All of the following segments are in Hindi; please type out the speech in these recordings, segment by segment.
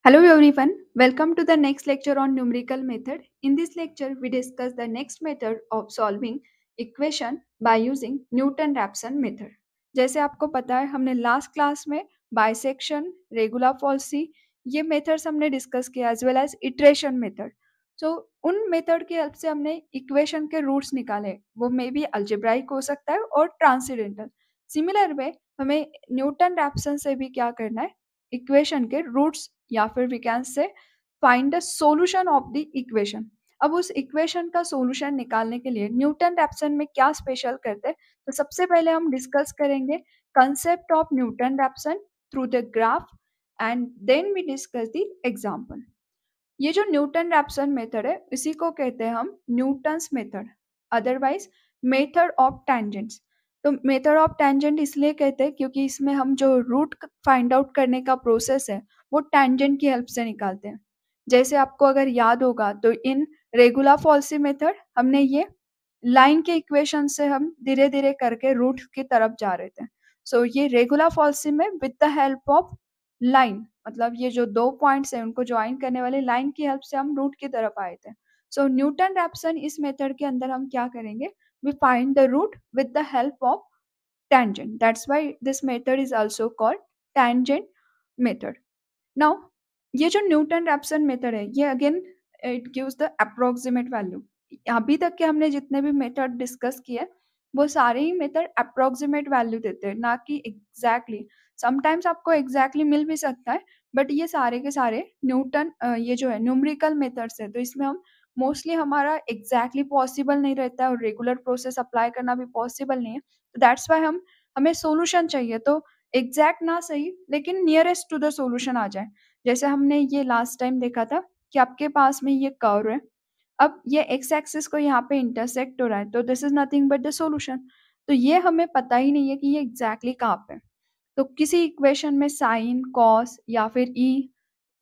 Hello everyone, welcome to the next lecture on numerical method. In this lecture, we discuss the next method of solving equation by using Newton-Raphson method. जैसे आपको पता है हमने लास्ट क्लास में बाइसेक्शन, रेगुलर फॉल्सी ये मेथड्स हमने डिस्कस किया as well as iteration method. So उन मेथड की हेल्प से हमने इक्वेशन के रूट्स निकाले. वो मे बी अल्जेब्राइक हो सकता है और ट्रांसेंडेंटल. सिमिलर वे हमें न्यूटन रैप्सन से भी क्या करना है, इक्वेशन के रूट्स या फिर we can say find the solution of the equation. अब उस इक्वेशन का सॉल्यूशन निकालने के लिए न्यूटन रैप्सन में क्या स्पेशल करते हैं, तो सबसे पहले हम डिस्कस करेंगे concept of Newton Raphson through the graph and then we discuss the example. ये जो न्यूटन रैप्सन मेथड है इसी को कहते हैं हम Newton's method, otherwise method of tangents. तो मेथड ऑफ टेंजेंट इसलिए कहते हैं क्योंकि इसमें हम जो रूट फाइंड आउट करने का प्रोसेस है वो टेंजेंट की हेल्प से निकालते हैं. जैसे आपको अगर याद होगा तो इन रेगुलर फॉल्सी मेथड हमने ये लाइन के इक्वेशन से हम धीरे धीरे करके रूट की तरफ जा रहे थे. सो ये रेगुलर फॉल्सी में with the help of line, मतलब ये जो दो पॉइंट्स हैं उनको ज्वाइन करने वाले लाइन की हेल्प से हम रूट की तरफ आए थे. सो न्यूटन रैप्सन इस मेथड के अंदर हम क्या करेंगे, we find the root with the help of tangent. That's why this method is also called tangent method. Now, ये जो न्यूटन रैप्सन मेथड है ये again it gives the approximate value. अभी तक के हमने जितने भी मेथड डिस्कस किए वो सारे ही मेथड अप्रोक्सीमेट वैल्यू देते हैं, ना कि एग्जैक्टली. समटाइम्स आपको एग्जैक्टली मिल भी सकता है, बट ये सारे के सारे न्यूटन ये जो है न्यूमेरिकल मेथड्स है, तो इसमें हम मोस्टली हमारा एग्जैक्टली पॉसिबल नहीं रहता है और रेगुलर प्रोसेस अप्लाई करना भी पॉसिबल नहीं है. तो दैट्स वाई हमें सोल्यूशन चाहिए, तो एग्जैक्ट ना सही लेकिन नियरेस्ट टू द सोल्यूशन आ जाए. जैसे हमने ये लास्ट टाइम देखा था कि आपके पास में ये कर्व है, अब ये एक्स एक्सिस को यहाँ पे इंटरसेक्ट हो रहा है, तो this is nothing but the solution. तो ये हमें पता ही नहीं है कि ये एग्जैक्टली कहाँ पे है. तो किसी इक्वेशन में साइन, कॉस या फिर ई,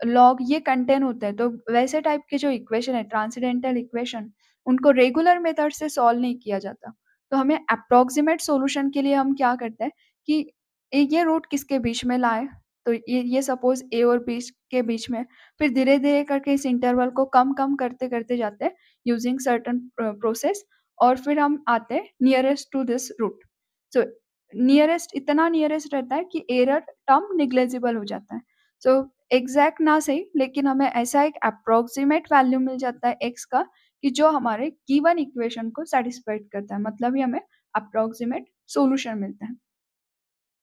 लॉग ये कंटेन होते हैं, तो वैसे टाइप के जो इक्वेशन है ट्रांसेंडेंटल इक्वेशन, उनको रेगुलर मेथड से सॉल्व नहीं किया जाता. तो हमें अप्रोक्सीमेट सॉल्यूशन के लिए हम क्या करते हैं कि ये रूट किसके बीच में लाए, तो ये सपोज ए और बी के बीच में, फिर धीरे धीरे करके इस इंटरवल को कम कम करते करते जाते हैं यूजिंग सर्टन प्रोसेस, और फिर हम आते हैं nearest to this root. So nearest इतना नियरेस्ट रहता है कि एरर टर्म निग्लेजिबल हो जाता है. सो एग्जैक्ट ना सही लेकिन हमें ऐसा एक अप्रोक्सीमेट वैल्यू मिल जाता है एक्स का कि जो हमारे गिवन इक्वेशन को सेटिस्फाइड करता है, मतलब ही हमें अप्रोक्सीमेट सॉल्यूशन मिलता है.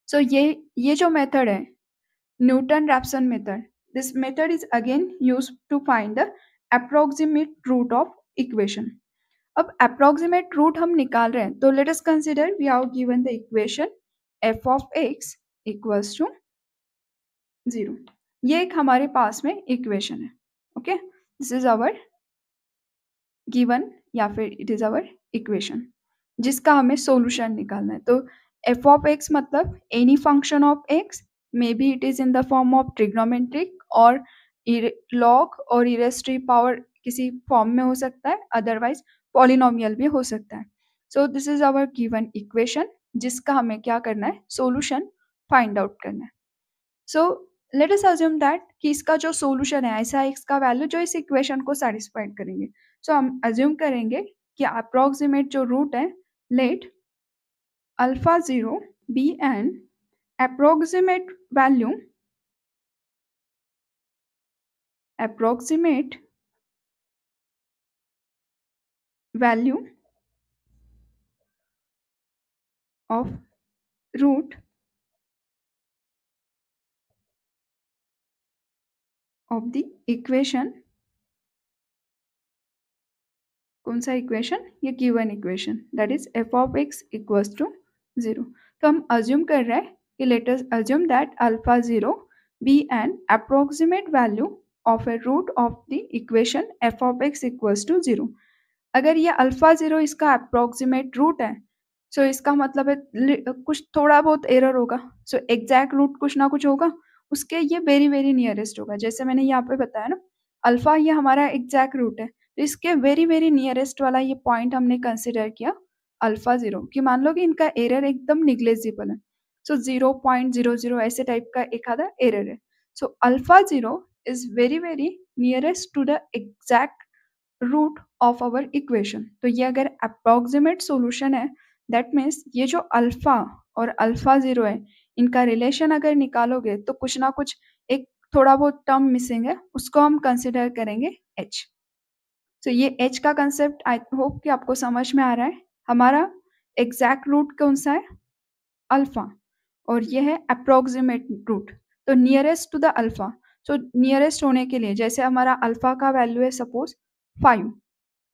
सो ये जो मेथड है Newton Raphson method, this method is again used to find the approximate root of equation. अब अप्रोक्सीमेट रूट हम निकाल रहे हैं, तो let us consider we have given the equation f of x equals to 0. ये एक हमारे पास में इक्वेशन है. Okay, this is our given या फिर इट इज आवर इक्वेशन जिसका हमें सॉल्यूशन निकालना है. तो f ऑफ x मतलब any function of x, may be it is in the form of trigonometric और लॉग और इरेस्ट्री पावर किसी फॉर्म में हो सकता है, अदरवाइज पॉलिनोमियल भी हो सकता है. So this is our given equation जिसका हमें क्या करना है, सॉल्यूशन फाइंड आउट करना है. So let us assume that कि इसका जो सॉल्यूशन है ऐसा एक्स का वैल्यू जो इस इक्वेशन को सेटिस्फाइड करेंगे. सो हम अज्यूम करेंगे कि अप्रोक्सीमेट जो रूट है, let alpha 0 be an approximate value of root of the equation. कौन सा इक्वेशन, ये given equation that is f of x equals to 0. तो हम अज्यूम कर रहे हैं कि let us assume that alpha 0 be an approximate value of a root of the equation f of x equals to 0. अगर ये अल्फा 0 इसका अप्रोक्सीमेट रूट है, सो इसका मतलब है कुछ थोड़ा बहुत एरर होगा. सो एग्जैक्ट रूट कुछ ना कुछ होगा, उसके ये वेरी वेरी नियरेस्ट होगा. जैसे मैंने यहाँ पे बताया ना, अल्फा ये हमारा एग्जैक्ट रूट है, तो इसके वेरी वेरी नियरेस्ट वाला ये पॉइंट हमने कंसिडर किया अल्फा 0, कि मान लो कि इनका एरर एकदम निग्लेजिबल है. सो 0.00 ऐसे टाइप का एक आधा एरर है. So alpha 0 is very nearest to the exact root of our equation. तो ये अगर approximate solution है, that means ये जो अल्फा और अल्फा जीरो है, इनका रिलेशन अगर निकालोगे तो कुछ ना कुछ एक थोड़ा बहुत टर्म मिसिंग है, उसको हम कंसिडर करेंगे h. तो ये h का कंसेप्ट आई होप कि आपको समझ में आ रहा है. हमारा एग्जैक्ट रूट कौन सा है? अल्फा. और ये है अप्रोक्सीमेट रूट, तो nearest to the alpha. So nearest होने के लिए जैसे हमारा अल्फा का वैल्यू है सपोज 5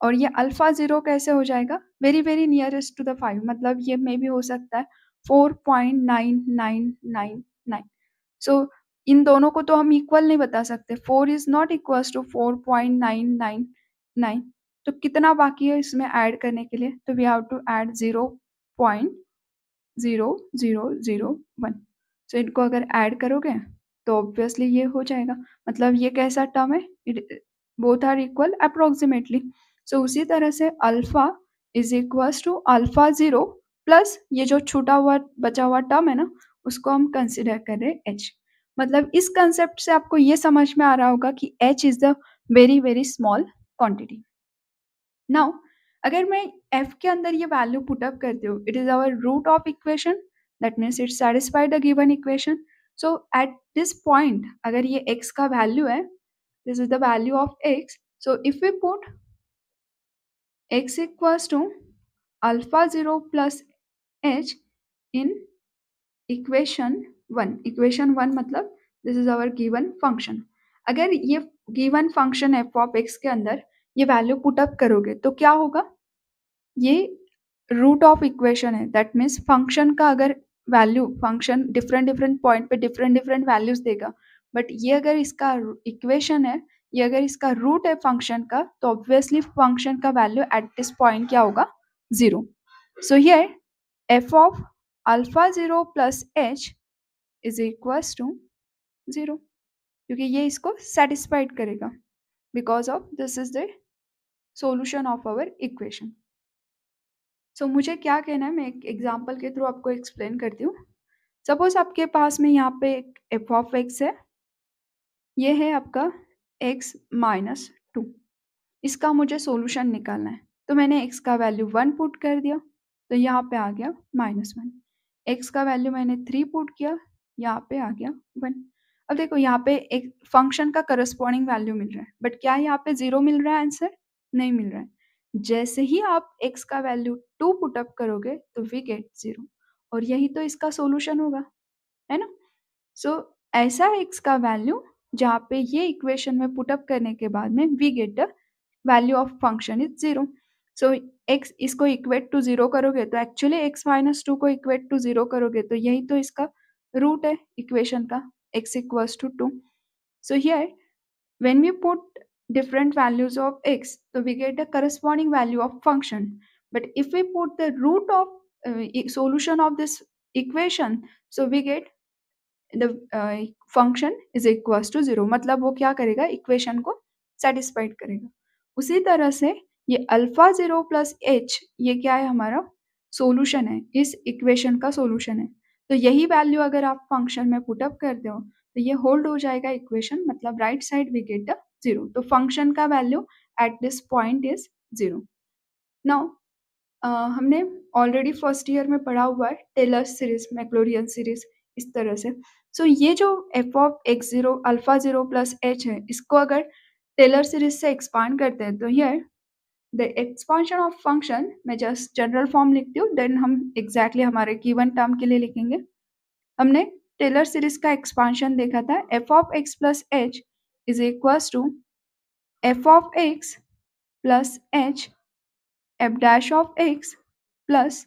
और ये अल्फा जीरो कैसे हो जाएगा? वेरी नियरेस्ट टू द 5, मतलब ये मे भी हो सकता है 4.9999. सो इन दोनों को तो हम इक्वल नहीं बता सकते. 4 इज नॉट इक्वल टू 4.999. तो कितना बाकी है इसमें ऐड करने के लिए? तो वी हैव टू ऐड 0.0001. सो इनको अगर ऐड करोगे तो ऑब्वियसली ये हो जाएगा. मतलब ये कैसा टर्म है? Both are equal approximately. So उसी तरह से alpha is equal to alpha zero plus ये जो छूटा हुआ बचा हुआ टर्म है ना, उसको हम कंसिडर कर रहे हैं एच. मतलब इस कंसेप्ट से आपको ये समझ में आ रहा होगा कि H is the very small quantity. Now अगर मैं f के अंदर ये वैल्यू पुटअप करती हूँ, it is our root of equation, that means it satisfy the given equation. So at this point अगर ये x का वैल्यू है, this is the value of x. So if we put x equals to alpha zero plus h in equation one मतलब this is our given function. अगर ये given function f of x के अंदर ये वैल्यू पुटअप करोगे तो क्या होगा? ये रूट ऑफ इक्वेशन है, दैट मीन्स फंक्शन का अगर वैल्यू फंक्शन डिफरेंट पॉइंट पे डिफरेंट वैल्यूज देगा, बट ये अगर इसका इक्वेशन है, ये अगर इसका रूट है फंक्शन का, तो ऑब्वियसली फंक्शन का वैल्यू एट दिस पॉइंट क्या होगा? 0. So here f of alpha zero plus h is equals to 0, क्योंकि ये इसको सेटिस्फाइड करेगा because of this is the solution of our equation. So मुझे क्या कहना है, मैं एक एग्जाम्पल के थ्रू आपको एक्सप्लेन करती हूँ. सपोज आपके पास में यहाँ पे एक एफ ऑफ एक्स है, ये है आपका x माइनस 2. इसका मुझे सॉल्यूशन निकालना है. तो मैंने x का वैल्यू 1 पुट कर दिया, तो यहाँ पे आ गया -1. x का वैल्यू मैंने 3 पुट किया, यहाँ पे आ गया 1. अब देखो यहाँ पे एक फंक्शन का करस्पॉन्डिंग वैल्यू मिल रहा है, बट क्या यहाँ पे 0 मिल रहा है आंसर? नहीं मिल रहा है. जैसे ही आप x का वैल्यू 2 पुटअप करोगे तो वी गेट 0, और यही तो इसका सॉल्यूशन होगा, है ना? सो ऐसा x का वैल्यू जहाँ पे ये इक्वेशन में पुटअप करने के बाद में we get the value of function is 0. So x इसको इक्वेट टू 0 करोगे तो एक्चुअली x माइनस 2 को इक्वेट टू 0 करोगे तो यही तो इसका रूट है इक्वेशन का, x equals to 2. So here when we put different values of x, so we get the corresponding value of function. But if we put the root of solution of this equation, so we get the function is equals to 0. मतलब वो क्या करेगा? इक्वेशन को सेटिस्फाइड करेगा. उसी तरह से ये अल्फा जीरो प्लस एच ये क्या है? हमारा सोल्यूशन है, इस इक्वेशन का सोल्यूशन है. तो यही वैल्यू अगर आप फंक्शन में पुटअप करते हो तो ये होल्ड हो जाएगा इक्वेशन, मतलब right side we get the 0. तो फंक्शन का value at this point is 0. Now हमने ऑलरेडी फर्स्ट ईयर में पढ़ा हुआ है टेलर्स सीरीज, मैक्लोरियन सीरीज, इस तरह से. सो ये जो F of x zero alpha zero plus H है, इसको अगर टेलर सीरीज से एक्सपांड करते हैं तो here the expansion of function, मैं जस्ट जनरल फॉर्म लिखती हूँ, देन हम एग्जैक्टली हमारे गिवन टर्म के लिए लिखेंगे. हमने टेलर सीरीज का एक्सपांशन देखा था, f of x plus h is equals to f of x plus h f dash of x plus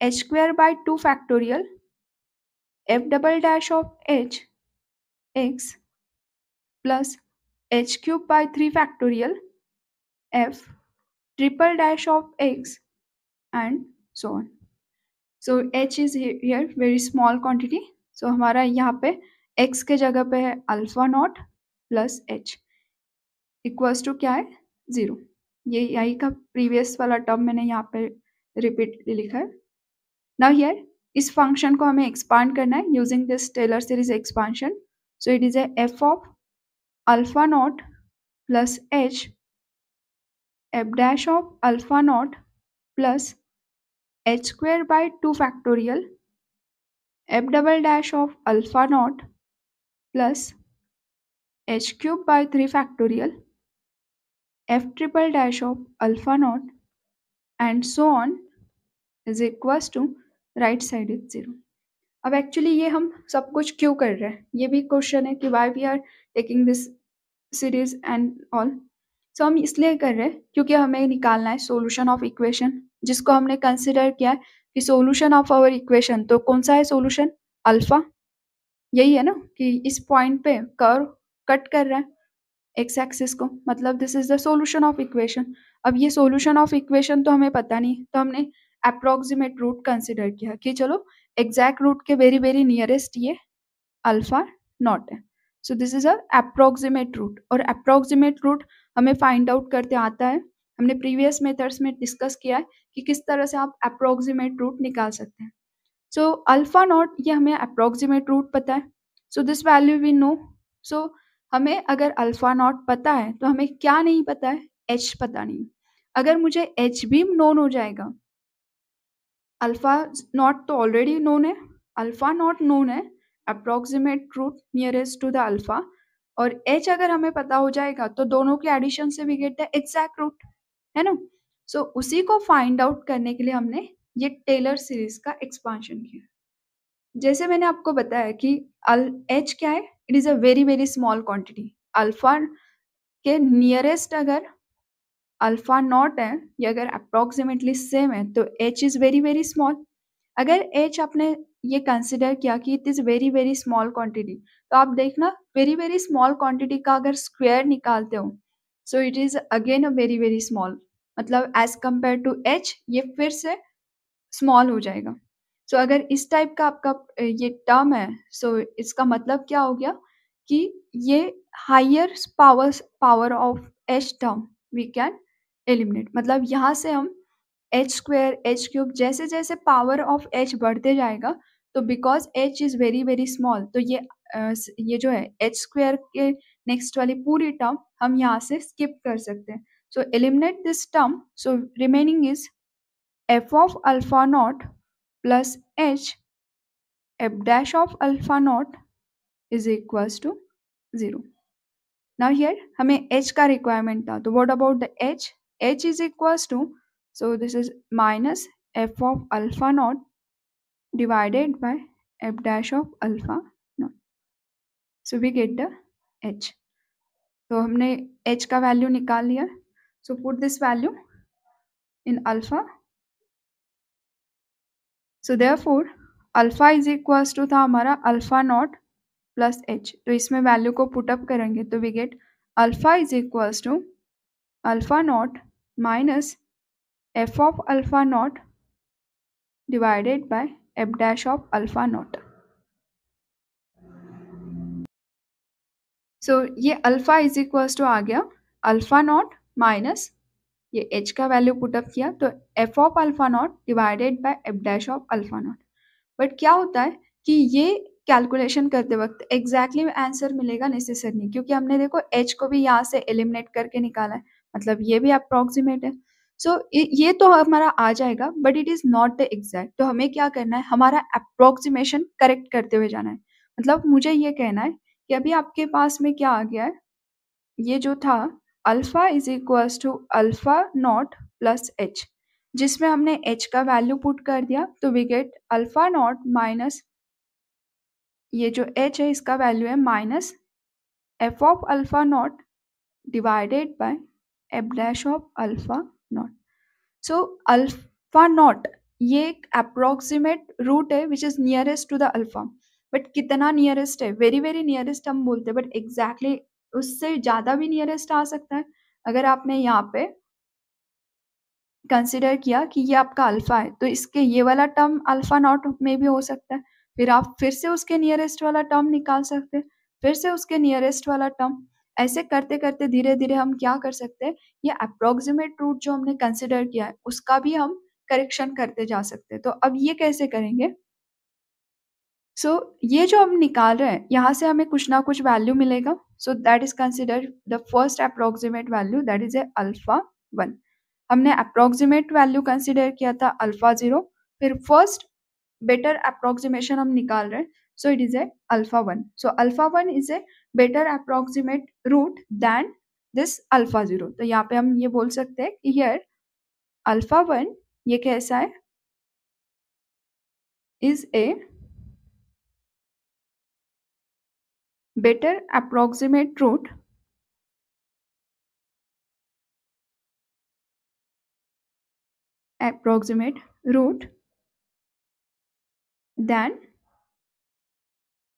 h square by 2 factorial f double dash of h x plus h cube by 3 factorial f triple dash of x and so on. So h is here very small quantity. So हमारा यहाँ पे x के जगह पे है alpha not plus h equals to क्या है? 0. ये यही का प्रीवियस वाला टर्म मैंने यहाँ पे रिपीट लिखा है. नाउ हियर इस फंक्शन को हमें एक्सपांड करना है using this Taylor series expansion. So it is a f of alpha not plus h f dash of alpha not plus h square by 2 factorial f double dash of alpha not plus h cube by 3 factorial f triple dash of alpha not and so on is equals to right side is 0। अब एक्चुअली ये हम सब कुछ क्यों कर रहे हैं, ये भी क्वेश्चन है कि why we are taking this series and all. So हम इसलिए कर रहे हैं क्योंकि हमें निकालना है सोल्यूशन ऑफ इक्वेशन, जिसको हमने कंसिडर किया है कि सोल्यूशन ऑफ आवर इक्वेशन। तो कौन सा है सोल्यूशन? अल्फा। यही है ना कि इस पॉइंट पे कर्व कट कर रहा है एक्स एक्सिस को, मतलब this is the solution of equation. अब ये सोल्यूशन ऑफ इक्वेशन तो हमें पता नहीं, तो हमने अप्रोक्सीमेट रूट कंसिडर किया कि चलो एग्जैक्ट रूट के वेरी वेरी नियरेस्ट ये अल्फा नॉट है। So this is a approximate root, और अप्रोक्सीमेट रूट हमें फाइंड आउट करते आता है। हमने प्रीवियस मेथड्स में डिस्कस किया है कि किस तरह से आप अप्रोक्सीमेट रूट निकाल सकते हैं। सो अल्फा नॉट ये हमें अप्रोक्सीमेट रूट पता है, so this value we know. So हमें अगर अल्फा नॉट पता है तो हमें क्या नहीं पता है? एच पता नहीं। अगर मुझे एच भी नोन हो जाएगा, अल्फा नॉट तो ऑलरेडी नोन है, अल्फा नॉट नोन है, approximate root nearest to the alpha, और एच अगर हमें पता हो जाएगा तो दोनों के एडिशन से we get the exact root, है ना। सो उसी को फाइंड आउट करने के लिए हमने ये टेलर सीरीज का एक्सपांशन किया। जैसे मैंने आपको बताया कि एच क्या है, it is a very very small quantity. Alpha के नियरेस्ट अगर अल्फा नॉट है, ये अगर अप्रोक्सीमेटली सेम है, तो H is very very small. अगर एच आपने ये कंसिडर किया कि it is very very small quantity, तो आप देखना वेरी वेरी स्मॉल क्वांटिटी का अगर स्क्वायर निकालते हो, so it is again a very very small, मतलब एज कंपेयर टू एच ये फिर से स्मॉल हो जाएगा। सो अगर इस टाइप का आपका ये टर्म है, सो इसका मतलब क्या हो गया कि ये higher power of h term we can eliminate. मतलब यहाँ से हम एच स्क्वायर एच क्यूब जैसे जैसे पावर ऑफ एच बढ़ते जाएगा, तो because H is very very small, तो ये जो है एच स्क्वायर के नेक्स्ट वाली पूरी टर्म हम यहाँ से स्किप कर सकते हैं। So eliminate this term, so remaining is f of alpha naught plus h f dash of alpha naught is equals to 0. Now here हमें h का requirement था, तो what about the h? h is equals to, so this is minus f of alpha naught divided by f dash of alpha naught. So we get the h. तो हमने h का वैल्यू निकाल लिया, so put this value in alpha. So therefore alpha is equals to था हमारा अल्फा नॉट प्लस एच, तो इसमें वैल्यू को पुटअप करेंगे तो we get alpha is equals to alpha not minus F of alpha not divided by F dash of alpha not. So ये अल्फा इज इक्वल्स टू आ गया अल्फा नॉट माइनस ये एच का वैल्यू पुटअप किया, तो F of alpha not divided by F dash of alpha not. But क्या होता है कि ये कैलकुलेशन करते वक्त एग्जैक्टली आंसर मिलेगा नेसेसरी नहीं, क्योंकि हमने देखो एच को भी यहाँ से एलिमिनेट करके निकाला है, मतलब ये भी अप्रोक्सीमेट है। सो ये तो हमारा आ जाएगा, but it is not the exact. तो हमें क्या करना है, हमारा अप्रोक्सीमेशन करेक्ट करते हुए जाना है। मतलब मुझे ये कहना है कि अभी आपके पास में क्या आ गया है, ये जो था alpha is equals to alpha not plus h, जिसमें हमने एच का वैल्यू पुट कर दिया, तो we get alpha not minus ये जो एच है इसका वैल्यू है minus F of alpha not divided by F dash of alpha not. So alpha not ये एक अप्रोक्सीमेट रूट है which is nearest to the alpha, but कितना नियरेस्ट है, वेरी वेरी नियरेस्ट हम बोलते हैं, बट एग्जैक्टली उससे ज़्यादा भी नियरेस्ट आ सकता है। अगर आपने यहाँ पे कंसिडर किया कि ये आपका अल्फा है, तो इसके ये वाला टर्म अल्फा नॉट में भी हो सकता है, फिर आप फिर से उसके नियरेस्ट वाला टर्म निकाल सकते हैं, फिर से उसके नियरेस्ट वाला टर्म, ऐसे करते करते धीरे धीरे हम क्या कर सकते हैं, ये अप्रोक्सीमेट रूट जो हमने कंसिडर किया है उसका भी हम करेक्शन करते जा सकते हैं। तो अब ये कैसे करेंगे, सो ये जो हम निकाल रहे हैं यहाँ से हमें कुछ ना कुछ वैल्यू मिलेगा, so that is consider the first approximate value, that is a alpha 1. हमने अप्रोक्सीमेट वैल्यू कंसिडर किया था अल्फा 0, फिर फर्स्ट बेटर अप्रोक्सीमेशन हम निकाल रहे हैं, so it is a alpha 1. So alpha 1 is a better approximate root than this alpha 0. तो यहाँ पे हम ये बोल सकते हैं कि हियर अल्फा 1 ये कैसा है, is a better approximate root than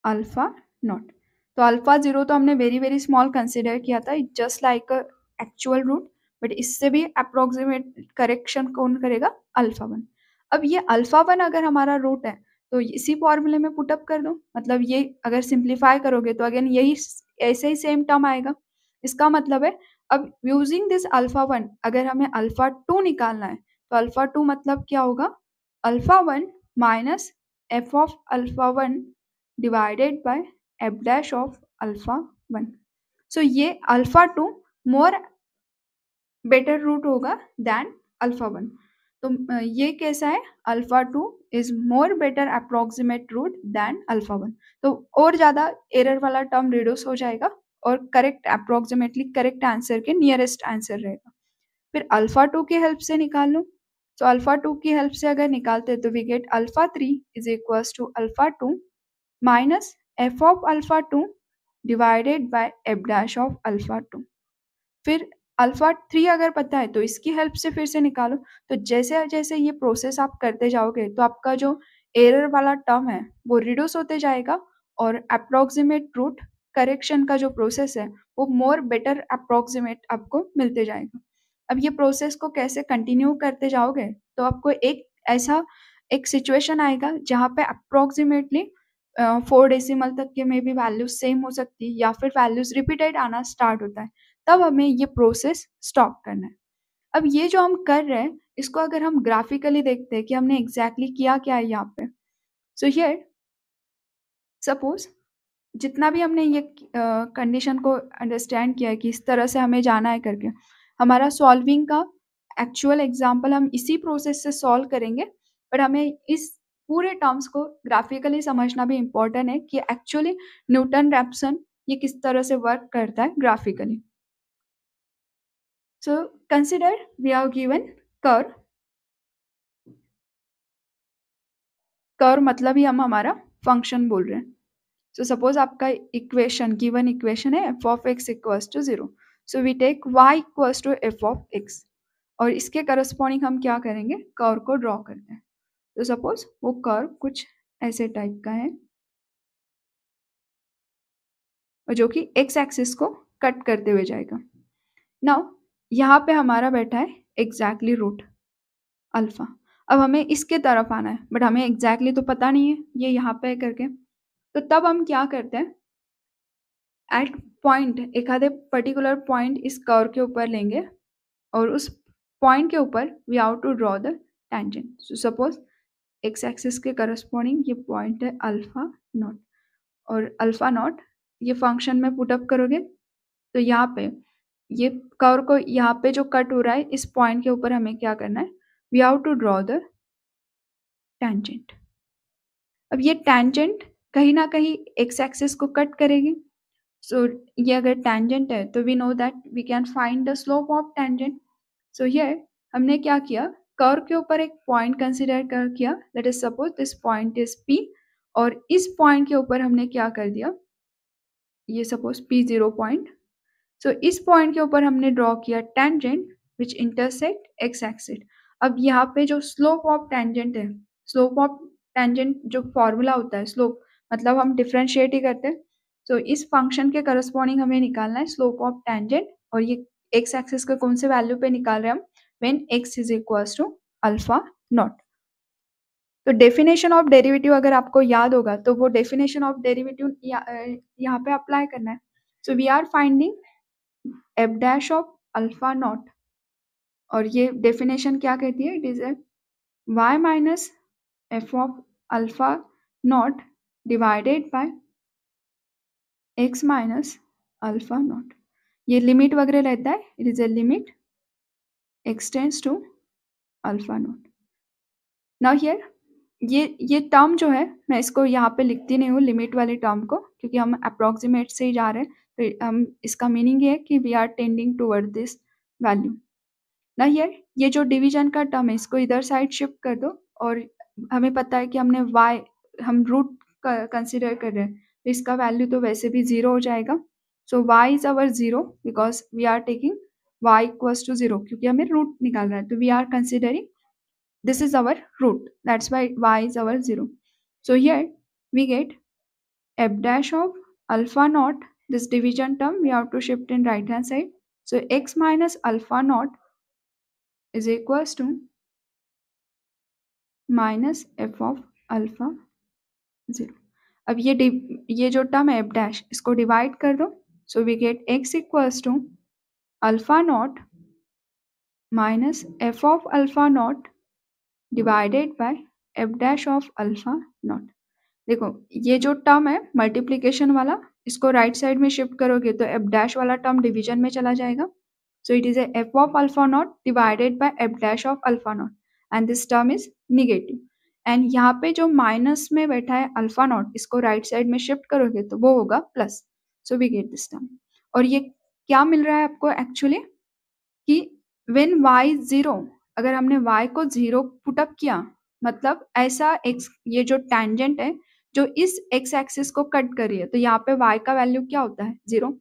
alpha not. तो अल्फा 0 तो हमने वेरी वेरी स्मॉल कंसिडर किया था, just like actual root, but इससे भी अप्रोक्सीमेट करेक्शन कौन करेगा, अल्फा 1. अब ये अल्फा 1 अगर हमारा रूट है तो इसी फॉर्मूले में पुटअप कर दो, मतलब ये अगर सिंप्लीफाई करोगे तो अगेन यही ऐसे ही सेम टर्म आएगा. इसका मतलब है अब यूजिंग दिस अल्फा 1 अगर हमें अल्फा 2 निकालना है तो अल्फा 2 मतलब क्या होगा, alpha 1 minus F of alpha 1 divided by F dash of alpha 1. So ये अल्फा 2 मोर बेटर रूट होगा दैन अल्फा 1. तो ये कैसा है, alpha 2 is more better approximate root than alpha 1. तो और ज़्यादा एरर वाला टर्म रिड्यूस हो जाएगा और करेक्ट अप्रोक्सीमेटली करेक्ट आंसर के नियरेस्ट आंसर रहेगा. फिर अल्फा 2 की हेल्प से निकाल लो. तो अल्फा 2 की हेल्प से अगर निकालते हैं तो we get alpha 3 is equals to alpha 2 minus F of alpha 2 divided by F dash of alpha 2. फिर अल्फा 3 अगर पता है तो इसकी हेल्प से फिर से निकालो. तो जैसे जैसे ये प्रोसेस आप करते जाओगे तो आपका जो एरर वाला टर्म है वो रिड्यूस होते जाएगा और अप्रोक्सीमेट रूट करेक्शन का जो प्रोसेस है वो मोर बेटर अप्रोक्सीमेट आपको मिलते जाएगा. अब ये प्रोसेस को कैसे कंटिन्यू करते जाओगे तो आपको एक ऐसा एक सिचुएशन आएगा जहाँ पे अप्रोक्सीमेटली 4 डेसिमल तक के में भी वैल्यूज सेम हो सकती है या फिर वैल्यूज रिपीटेड आना स्टार्ट होता है, तब हमें ये प्रोसेस स्टॉप करना है. अब ये जो हम कर रहे हैं इसको अगर हम ग्राफिकली देखते हैं कि हमने एग्जैक्टली किया क्या है यहाँ पे. सो हियर सपोज जितना भी हमने ये कंडीशन को अंडरस्टैंड किया है कि इस तरह से हमें जाना है करके, हमारा सॉल्विंग का एक्चुअल एग्जाम्पल हम इसी प्रोसेस से सॉल्व करेंगे, बट हमें इस पूरे टर्म्स को ग्राफिकली समझना भी इम्पोर्टेंट है कि एक्चुअली न्यूटन रैप्सन ये किस तरह से वर्क करता है graphically. So consider we are given curve. Curve मतलब ही हम हमारा फंक्शन बोल रहे हैं. सो सपोज आपका इक्वेशन गिवन इक्वेशन है f of x equals to 0. So we take y equals to f of x और इसके करस्पॉन्डिंग हम क्या करेंगे, कर्व को ड्रॉ करते हैं. तो सपोज वो कर्व कुछ ऐसे टाइप का है और जो कि एक्स एक्सिस को कट करते हुए जाएगा. नाउ यहाँ पे हमारा बैठा है एग्जैक्टली रूट अल्फा. अब हमें इसके तरफ आना है बट हमें एग्जैक्टली तो पता नहीं है ये यहाँ पे करके, तो तब हम क्या करते हैं, एट पॉइंट एक आधे पर्टिकुलर पॉइंट इस कर्व के ऊपर लेंगे और उस पॉइंट के ऊपर we how to draw the tangent. So suppose x axis के करस्पॉन्डिंग ये पॉइंट है अल्फा नॉट और अल्फा नॉट ये फंक्शन में पुटअप करोगे तो यहाँ पे ये कर्व को यहाँ पे जो कट हो रहा है इस पॉइंट के ऊपर हमें क्या करना है, we how to draw the tangent. अब ये टेंजेंट कहीं ना कहीं एक्स एक्सिस को कट करेगी. सो ये अगर टेंजेंट है तो we know that we can find the slope of tangent. So here हमने क्या किया, कर्व के ऊपर एक पॉइंट कंसिडर कर किया, let us suppose this point is P और इस पॉइंट के ऊपर हमने क्या कर दिया, ये सपोज P0 पॉइंट. सो इस पॉइंट के ऊपर हमने ड्रॉ किया टेंजेंट विच इंटरसेक्ट एक्स एक्सिस. अब यहाँ पे जो स्लोप ऑफ टेंजेंट है, स्लोप ऑफ टेंजेंट जो फॉर्मूला होता है स्लोप मतलब हम डिफ्रेंशिएट ही करते हैं. तो इस फंक्शन के करस्पॉन्डिंग हमें निकालना है स्लोप ऑफ टेंजेंट और ये एक्स एक्सिस के कौन से वैल्यू पे निकाल रहे हैं हम, when x is equals to alpha not. तो डेफिनेशन ऑफ डेरिवेटिव अगर आपको याद होगा तो वो डेफिनेशन ऑफ डेरिवेटिव यहाँ पे अप्लाई करना है. So we are finding f dash of alpha not और ये डेफिनेशन क्या कहती है, it is y minus F of alpha not divided by x minus alpha not, ये लिमिट वगैरह रहता है, it is a limit extends to alpha not. Now here ये टर्म जो है मैं इसको यहाँ पे लिखती नहीं हूँ लिमिट वाले टर्म को, क्योंकि हम अप्रोक्सीमेट से ही जा रहे हैं, तो हम इसका मीनिंग ये है कि we are tending toward this value. ना हियर ये जो डिवीजन का टर्म है इसको इधर साइड शिफ्ट कर दो, और हमें पता है कि हमने y हम रूट कंसिडर कर रहे हैं, तो इसका वैल्यू तो वैसे भी 0 हो जाएगा। So y is our 0 because we are taking y equals to 0, क्योंकि हमें रूट निकालना है, तो we are considering this is our root, that's why y is our 0. So here we get f dash of alpha naught, this division term we have to shift in right hand side, so x minus alpha naught is equals to minus f of alpha 0. अब ये जो टर्म है f dash इसको डिवाइड कर दो, so we get x equals to alpha naught minus f of alpha naught divided by f dash of alpha naught. देखो ये जो टर्म है मल्टीप्लीकेशन वाला, इसको राइट साइड में शिफ्ट करोगे तो एफ डैश वाला टर्म डिवीजन में चला जाएगा, so it is f of alpha not divided by F dash of alpha not, and this term is negative. And यहाँ पे जो माइनस में बैठा है अल्फा नॉट, इसको राइट साइड में शिफ्ट करोगे तो वो होगा plus, so we get this term. और ये क्या मिल रहा है आपको एक्चुअली कि व्हेन y 0, अगर हमने y को 0 पुटअप किया, मतलब ऐसा x, ये जो टेंजेंट है जो इस x एक्सिस को कट कर रही है, तो यहाँ पे y का वैल्यू क्या होता है 0।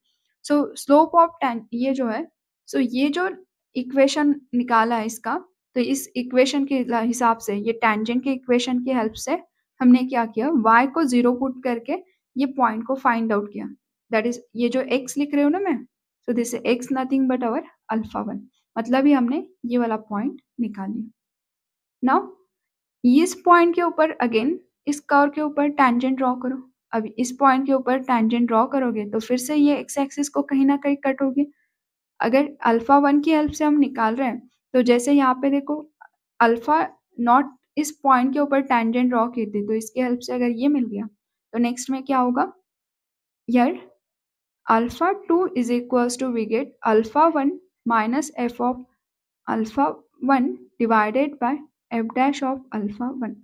सो स्लोप ऑफ ये जो है, सो ये जो इक्वेशन निकाला है इसका, तो इस इक्वेशन के हिसाब से, ये टेंजेंट के इक्वेशन की हेल्प से हमने क्या किया, y को 0 पुट करके ये पॉइंट को फाइंड आउट किया, दैट इज ये जो x लिख रही हूँ ना मैं, so this x nothing but our alpha 1, मतलब ही हमने ये वाला पॉइंट निकाल लिया। नाउ इस पॉइंट के ऊपर अगेन इस कर्व के ऊपर टेंजेंट ड्रॉ करो। अब इस पॉइंट के ऊपर टेंजेंट ड्रॉ करोगे तो फिर से ये एक्स एक्सिस को कहीं ना कहीं कट होगी। अगर अल्फा 1 की हेल्प से हम निकाल रहे हैं, तो जैसे यहाँ पे देखो अल्फा नॉट इस पॉइंट के ऊपर टेंजेंट ड्रॉ की थी, तो इसकी हेल्प से अगर ये मिल गया, तो नेक्स्ट में क्या होगा, यार alpha 2 is equals to we get alpha 1 minus f of alpha 1 divided by f dash of alpha 1.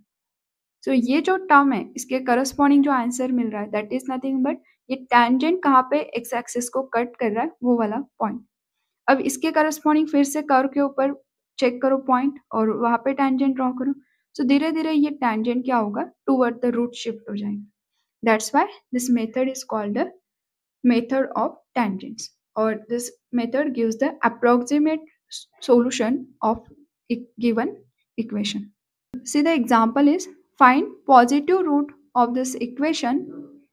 So ये जो टर्म है इसके करस्पॉन्डिंग जो आंसर मिल रहा है दैट इज नथिंग बट ये टेंजेंट कहाँ पे एक्स एक्सिस को कट कर रहा है वो वाला पॉइंट। अब इसके करस्पॉन्डिंग फिर से कर्व के ऊपर चेक करो पॉइंट और वहां पे टेंजेंट ड्रॉ करो, सो धीरे धीरे ये टेंजेंट क्या होगा टूवर्ड द रूट शिफ्ट हो जाएगा। That's why this method is called the method of tangents, or this method gives the approximate solution of a given equation. See the example is find positive root of this equation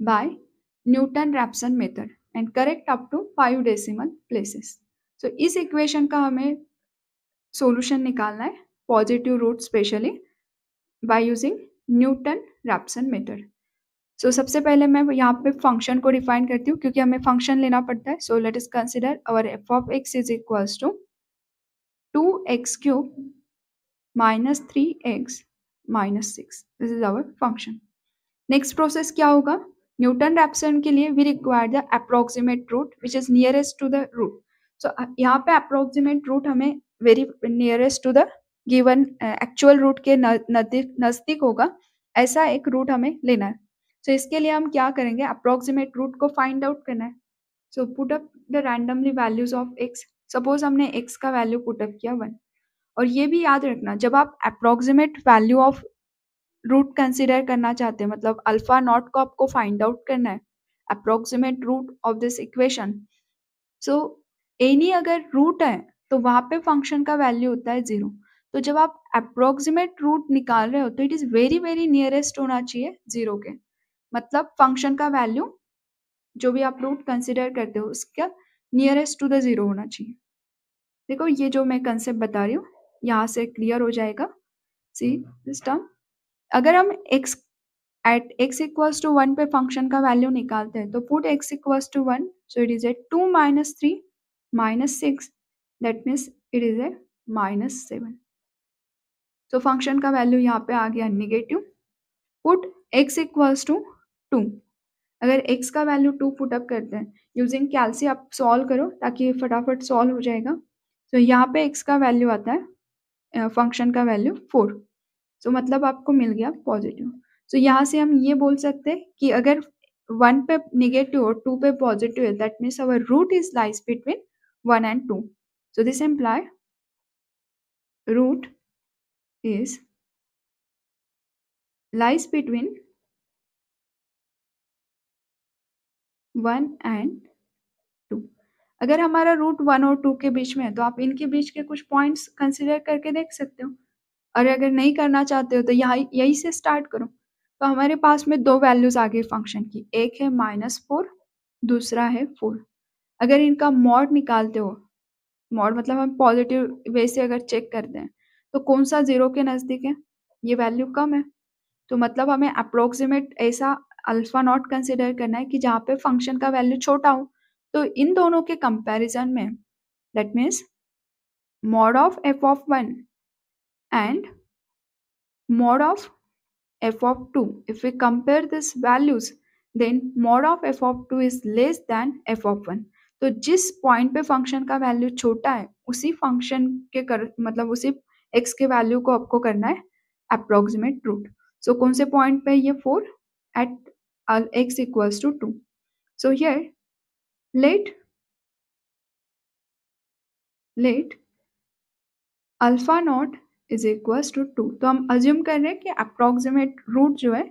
by Newton-Raphson method and correct up to 5 decimal places. So इस equation का हमें solution निकालना है positive root specially by using Newton-Raphson method. सो सबसे पहले मैं यहाँ पे फंक्शन को डिफाइन करती हूँ क्योंकि हमें फंक्शन लेना पड़ता है। So let us consider our F of X is equals to 2x cube minus 3x minus 6, this is our function. Next process क्या होगा, न्यूटन रैप्सन के लिए we require the approximate root which is nearest to the root. So यहाँ पे अप्रोक्सीमेट रूट हमें very nearest to the given actual root के नजदीक होगा, ऐसा एक रूट हमें लेना है। सो इसके लिए हम क्या करेंगे, अप्रोक्सीमेट रूट को फाइंड आउट करना है। So put up the randomly values of x, suppose हमने x का वैल्यू पुट अप किया 1, और ये भी याद रखना जब आप approximate value of root consider करना चाहते हैं, मतलब अल्फा नॉट को आपको फाइंड आउट करना है, approximate root of this equation. So any अगर रूट है तो वहां पे फंक्शन का वैल्यू होता है 0। तो जब आप अप्रोक्सीमेट रूट निकाल रहे हो तो it is very very nearest होना चाहिए 0 के, मतलब फंक्शन का वैल्यू जो भी आप रूट कंसिडर करते हो उसका नियरेस्ट टू द 0 होना चाहिए। देखो ये जो मैं कंसेप्ट बता रही हूँ यहाँ से क्लियर हो जाएगा। सी दिस टर्म, अगर हम x at x equals to 1 पे फंक्शन का वैल्यू निकालते हैं तो put x equals to 1, so it is a 2 minus 3 minus 6, that means it is a minus 7। तो फंक्शन का वैल्यू यहाँ पे आ गया negative. Put x equals to 2, अगर x का वैल्यू 2 पुट अप करते हैं यूजिंग कैलसी, आप सॉल्व करो ताकि ये फटाफट सॉल्व हो जाएगा। तो यहाँ पे x का वैल्यू आता है फंक्शन का वैल्यू 4, सो मतलब आपको मिल गया पॉजिटिव। सो यहाँ से हम ये बोल सकते हैं कि अगर 1 पे नेगेटिव और 2 पे पॉजिटिव है, that means our root is lies between 1 and 2. So this imply root is lies between 1 and 2. अगर हमारा रूट 1 और 2 के बीच में है तो आप इनके बीच के कुछ पॉइंट्स कंसिडर करके देख सकते हो, और अगर नहीं करना चाहते हो तो यहाँ यही से स्टार्ट करो। तो हमारे पास में 2 वैल्यूज आ गई फंक्शन की, एक है -4, दूसरा है 4। अगर इनका मॉड निकालते हो, मॉड मतलब हम पॉजिटिव वे से अगर चेक करते हैं तो कौन सा 0 के नज़दीक है, ये वैल्यू कम है। तो मतलब हमें अप्रोक्सीमेट ऐसा अल्फा नॉट कंसिडर करना है कि जहाँ पे फंक्शन का वैल्यू छोटा हो। तो इन दोनों के कंपैरिजन में that means mod of f of 1 and mod of f of 2, if we compare these values then mod of f of 2 is less than f of 1. तो जिस पॉइंट पे फंक्शन का वैल्यू छोटा है उसी फंक्शन के मतलब उसी x के वैल्यू को आपको करना है अप्रोक्सीमेट रूट। सो कौन से पॉइंट पे ये 4 at x equals to 2. So here let alpha nought is equals to 2। तो हम अज्यूम कर रहे हैं कि अप्रोक्सीमेट रूट जो है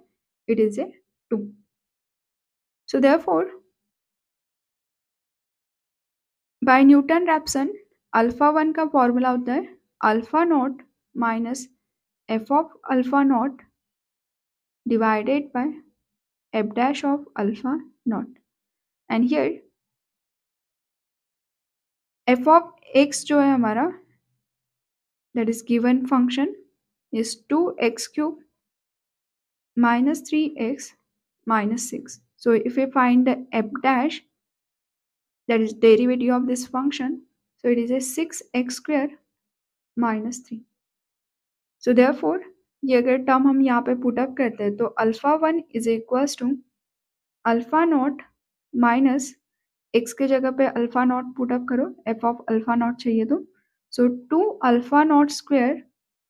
it is a 2। So therefore by Newton Raphson alpha 1 का फॉर्मूला होता है alpha not minus F of alpha not divided by F dash of alpha not. And here F of x जो है हमारा that is given function is 2x cube minus 3x minus 6. So if we find the f dash, that is derivative of this function, so it is a 6x square minus 3. So therefore ये अगर टर्म हम यहाँ पे पुट अप करते हैं तो alpha 1 is equals to alpha not minus x के जगह पे अल्फा नॉट पुट अप करो, एफ ऑफ अल्फा नॉट चाहिए तो, so 2 alpha nought square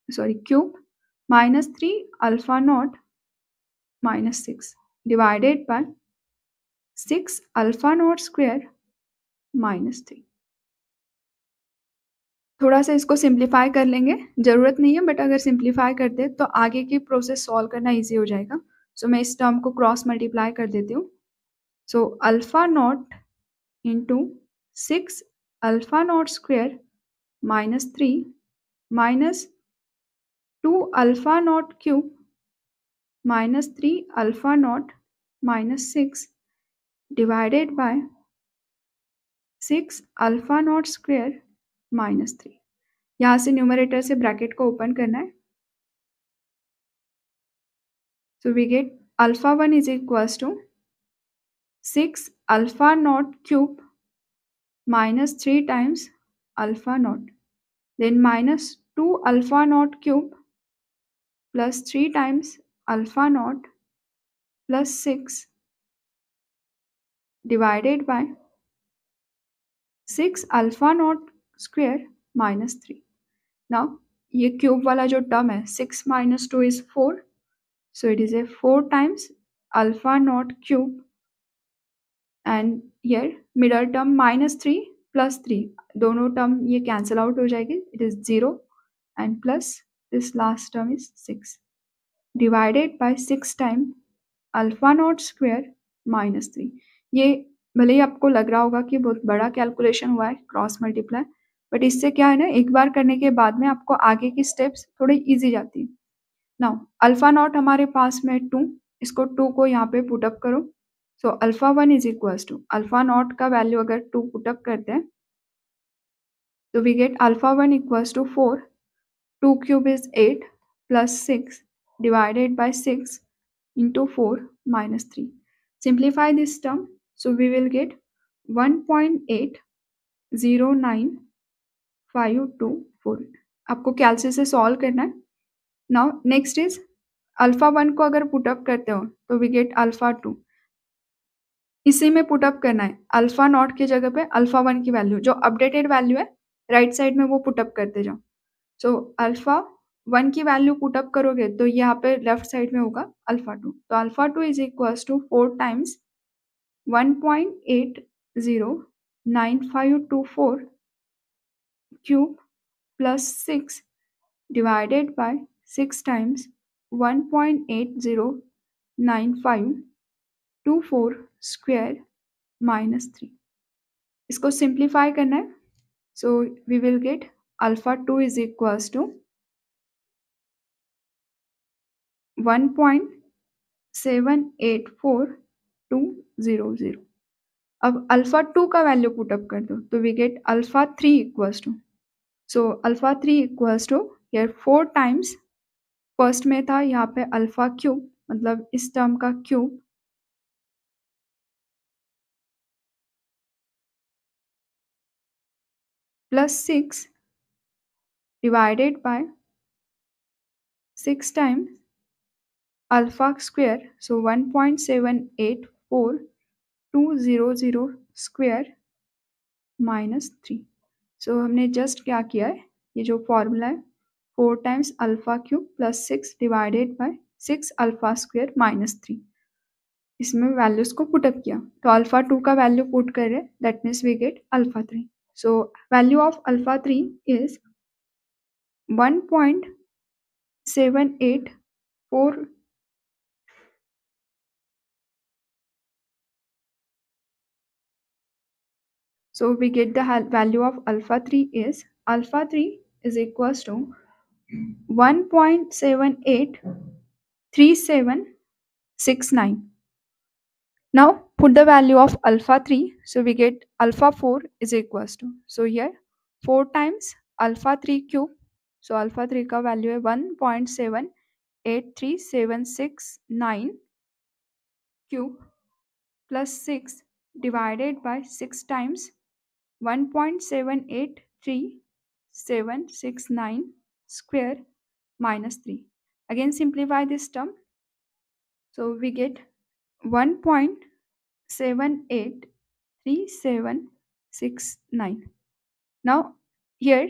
sorry cube minus 3 alpha nought minus 6 divided by 6 alpha nought square minus 3। थोड़ा सा इसको सिंप्लीफाई कर लेंगे, ज़रूरत नहीं है बट अगर सिंप्लीफाई करते तो आगे की प्रोसेस सॉल्व करना इजी हो जाएगा। सो मैं इस टर्म को क्रॉस मल्टीप्लाई कर देती हूँ। सो alpha not into 6 alpha nought square minus 3 minus 2 alpha nought cube minus 3 alpha not minus 6 divided by 6 alpha nought square minus 3। यहाँ से न्यूमरेटर से ब्रैकेट को ओपन करना है। So we get alpha 1 is equals to 6 alpha nought cube minus 3 times alpha nought, then minus 2 alpha nought cube plus 3 times alpha not plus 6 divided by 6 alpha nought square minus 3। Now ये क्यूब वाला जो टर्म है 6 minus 2 is 4, so it is a 4 times alpha naught cube, and here middle term minus 3 plus 3 दोनों टर्म ये कैंसिल आउट हो जाएगी, it is 0 and plus this last term is 6 divided by 6 time alpha naught square minus 3। ये भले ही आपको लग रहा होगा कि बहुत बड़ा कैलकुलेशन हुआ है क्रॉस मल्टीप्लाई, बट इससे क्या है ना, एक बार करने के बाद में आपको आगे की स्टेप्स थोड़ी ईजी जाती है। नाउ अल्फा नॉट हमारे पास में 2, इसको 2 को यहाँ पे पुट अप करो। So alpha 1 is equals to alpha nought का वैल्यू अगर 2 पुट अप करते हैं तो we get alpha 1 equals to 4, 2 cube is 8 plus 6 divided by 6 into 4 minus 3. Simplify this term, so we will get 1.809524। आपको कैलसी से सॉल्व करना है। नाउ नेक्स्ट इज अल्फा 1 को अगर पुट अप करते हो तो वी गेट अल्फा 2, इसी में पुट अप करना है। अल्फा नॉट की जगह पे अल्फा 1 की वैल्यू जो अपडेटेड वैल्यू है राइट साइड में वो पुट अप करते जाओ। सो अल्फा 1 की वैल्यू पुट अप करोगे तो यहाँ पे लेफ्ट साइड में होगा अल्फा 2। तो alpha 2 is equals to 4 times 1.809524 cube plus 6 divided by 6 times 1.809524 square minus 3। इसको सिंप्लीफाई करना है। So we will get alpha 2 is equals to 1.784200। अब अल्फा 2 का वैल्यू पुट अप कर दो तो we get alpha 3 equals to, so alpha 3 equals to here 4 times first में था यहाँ पे अल्फा क्यूब मतलब इस टर्म का cube plus 6 divided by 6 times alpha square, so 1.784200 square minus 3। सो हमने जस्ट क्या किया है, ये जो फॉर्मूला है 4 times alpha cube plus 6 divided by 6 alpha square minus 3, इसमें वैल्यूज को पुटअप किया तो अल्फा 2 का वैल्यू पुट कर रहे, that means we get alpha 3। So value of alpha 3 is 1.784, so we get the value of alpha 3 is equals to 1.783769. Now put the value of alpha 3, so we get alpha 4 is equals to, so here 4 times alpha 3 cube, so alpha 3 का value है 1.783769 cube plus 6 divided by 6 times 1.783769 square minus 3. Again simplify this term, so we get 1.783769. Now here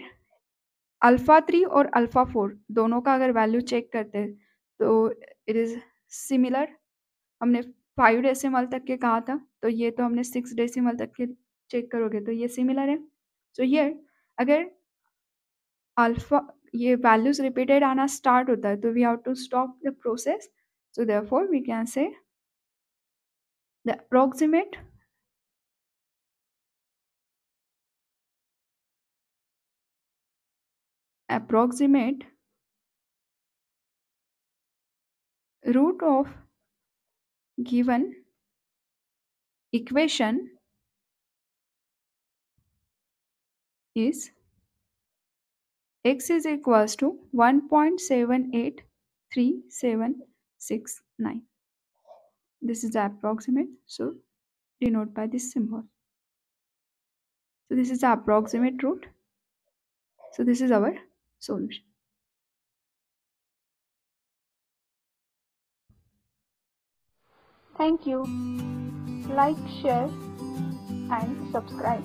alpha 3 और अल्फा 4 दोनों का अगर वैल्यू चेक करते हैं तो इट इज़ सिमिलर। हमने 5 डेसिमल तक के कहा था तो ये तो हमने 6 डेसिमल तक के चेक करोगे तो ये सिमिलर है। सो ये अगर अल्फा ये वैल्यूज रिपीटेड आना स्टार्ट होता है तो we have to stop the process, so therefore we can say the approximate root of given equation is x is equals to 1.783769. This is the approximate, so denote by this symbol. So this is the approximate root. So this is our solution. Thank you. Like, share and subscribe.